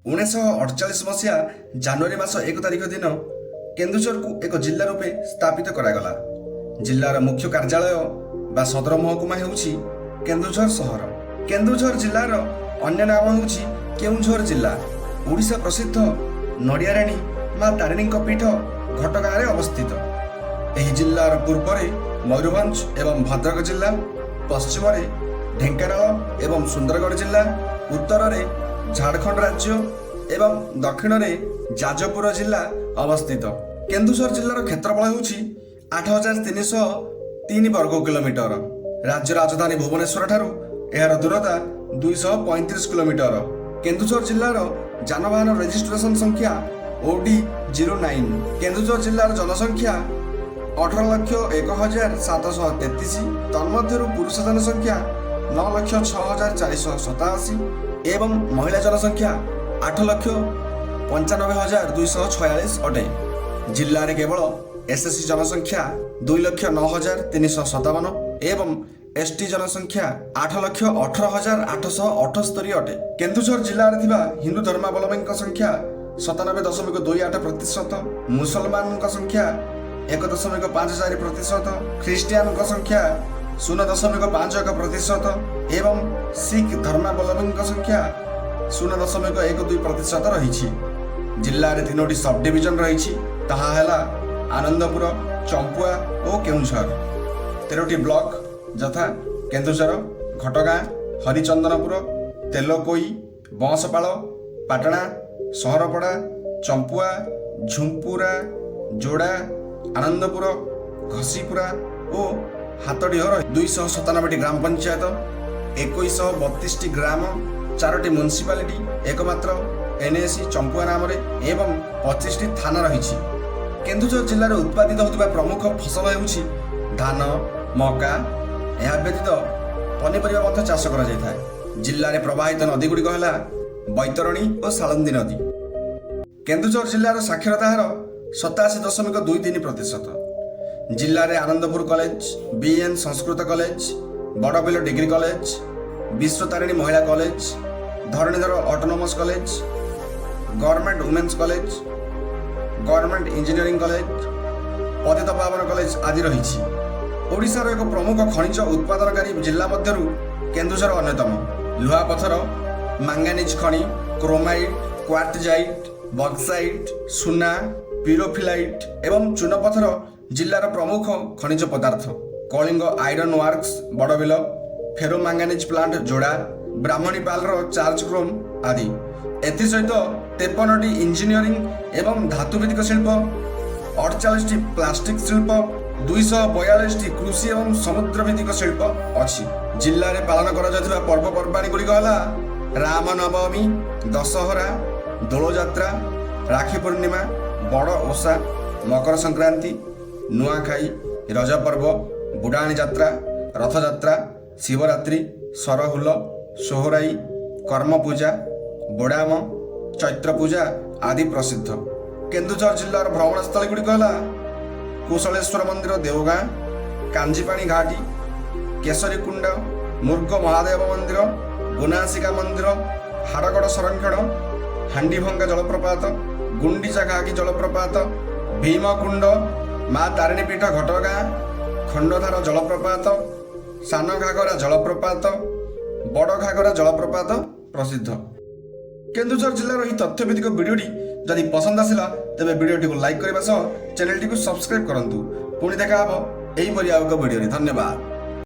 1948 मसीहा जनवरी मास 1 तारिख दिन केन्दुझर को एक जिला रूपे स्थापित करागला। जिलार मुख्य कार्यालय बा सदर महकुमा हेउछि केन्दुझर सहर। केन्दुझर जिलार अन्य नाम हेउछि केउंझर जिला। ओडिशा प्रसिद्ध नड़ियाराणी माँ तारिणी पीठ घटगाँ रे अवस्थित। एही जिलार पूर्व मयूरभंज एवं भद्रक जिला, पश्चिम ढेंकानाल एवं सुंदरगढ़ जिला, उत्तर झारखंड राज्य एवं दक्षिण जाजपुर जिला अवस्थित। केन्दुझर जिलार क्षेत्रफल होउछि 8303 वर्ग किलोमीटर। राज्य राजधानी भुवनेश्वर ठारू एहार दूरता 235 किलोमीटर। केन्दुझर जिलार जानवाहन रेजिस्ट्रेशन संख्या OD09। केन्दुझर जिलार जनसंख्या 18,01,733। तन्मध्यरु पुरुष जनसंख्या 9,06,487 एवं महिला जनसंख्या 8,95,246 अटे। जिले में केवल SSC जनसंख्या 2,09,357 एवं ST जनसंख्या 8,18,878 अटे। केन्दुझर जिले में हिंदू धर्मावलम्बी संख्या 97.28%, मुसलमान संख्या 1.54%, ख्रीस्टियान संख्या 0.51% एवं सिख धर्मावलम्बी संख्या 0.12% रही। जिले में 3टी सब डिविजन रही, ताहा हैला आनंदपुर, चंपुआ और केउंझर। 13टी ब्लॉक यथा केन्दुझर, घटगाँ, हरिचंदनपुर, तेलकोई, बंसपाल, पाटना, सहरपड़ा, चंपुआ, झुंपुरा, जोड़ा, आनंदपुर, घसीपुरा और हाथडीहर 297टी ग्राम पंचायत, 2132टी ग्राम, 4टी म्युनिसिपालिटी, एकमात्र NAC चंपुआ नाम एवं 25टी थाना रही। केन्दुझर जिले में उत्पादित होता प्रमुख फसल होउछि धान, मका। यह व्यतीत पनीपरिया चाष कर जिले में प्रवाहित नदी गुड़िक है बैतरणी और सालंदी नदी। केन्दुझर जिलार साक्षरता हार 87.23%। जिले में Anandapur college, BN Sanskrit college, Barbil degree college, Biswatarini Mahila college, Dharanidhar autonomous college, government women's college, government engineering college, Patit Paban college आदि रही। ओडिशार एक प्रमुख खनिज उत्पादनकारी जिला मध्यरु केन्दुझर अन्यतम। लुहापथर, मांगानीज खनि, क्रोमाइट, क्वार्टजाइट, बक्साइट, सुना, पिरोफिलाइट एवं चूनपथर जिलार प्रमुख खनिज पदार्थ। कलिंग आयरन वर्क्स बड़बिल, फेरो मांगानीज प्लांट जोड़ा, ब्राह्मणीपाल चार्ज क्रोम आदि। एसहित 53टी इंजीनियरिंग एवं धातुभित्तिक शिल्प, 48टी प्लास्टिक शिल्प, 242टी कृषि एवं समुद्रभित्तिक शिल्प अच्छी। जिले में पालन कर पर्वपर्वाणी गुड़िक है रामनवमी, दशहरा, दोलजात्रा, राखी पूर्णिमा, बड़ ओषा, मकर संक्रांति, नुआखाई, रज पर्व, बुढ़ाणी जात्रा, रथयात्रा, शिवरात्रि, सरहुल, सोहराई, कर्म पूजा, बोडाम, चैत्र पूजा आदि प्रसिद्ध। केन्दुझर जिलार भ्रमण स्थल गुड़िक है कुशलेश्वर मंदिर देवगाँ, कांजीपाणी घाटी, केशरी कुंड, मुर्ग महादेव मंदिर, गुनासिका मंदिर, हाड़गड़ संरक्षण, हांडीभंगा जलप्रपात, गुंडीचा घाटी जलप्रपात, भीमकुंड, माँ तारिणी पीठ घटगाँ, खंडधार जलप्रपात, सान घाघरा जलप्रपात, बड़ घाघरा जलप्रपात प्रसिद्ध। केन्दुझर जिलार यह तथ्यभित्तिक वीडियोटी जदि पसंद आसिला तेबे वीडियोटी को लाइक करने चैनल टी सब्सक्राइब करंतु। पुणी देखा हम यही वीडियो। धन्यवाद।